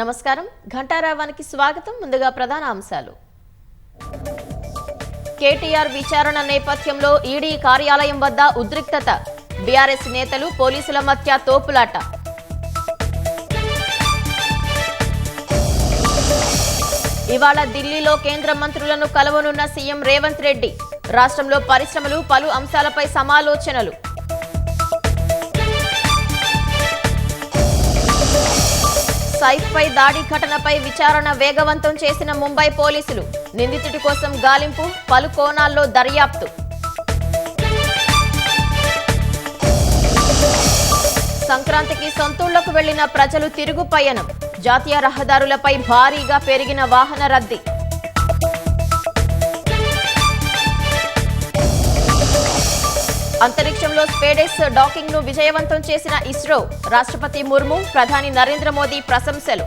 నమస్కారం ఘంటారావానికి స్వాగతం ముందుగా ప్రధాన అంశాలు కేటీఆర్ విచారణ నేపథ్యంలో ఈడీ కార్యాలయం వద్ద ఉద్రిక్తత బీఆర్ఎస్ నేతలు పోలీసుల మధ్య తోపులాట ఇవాళ ఢిల్లీలో కేంద్ర మంత్రులను కలవనున్న సీఎం రేవంత్ రెడ్డి రాష్ట్రంలో పరిశ్రమలు పలు అంశాలపై సమాలోచనలు సైఫ్పై దాడి ఘటనపై విచారణ వేగవంతం చేసిన ముంబై పోలీసులు నిందితుడి కోసం గాలింపు పలు కోణాల్లో దర్యాప్తు సంక్రాంతికి సొంతూళ్లకు వెళ్లిన ప్రజలు తిరుగు పయనం జాతీయ రహదారులపై భారీగా పెరిగిన వాహన రద్దీ అంతరిక్షంలో స్పేడెక్స్ డాకింగ్ ను విజయవంతం చేసిన ఇస్రో రాష్ట్రపతి ముర్ము ప్రధాని నరేంద్ర మోదీ ప్రశంసలు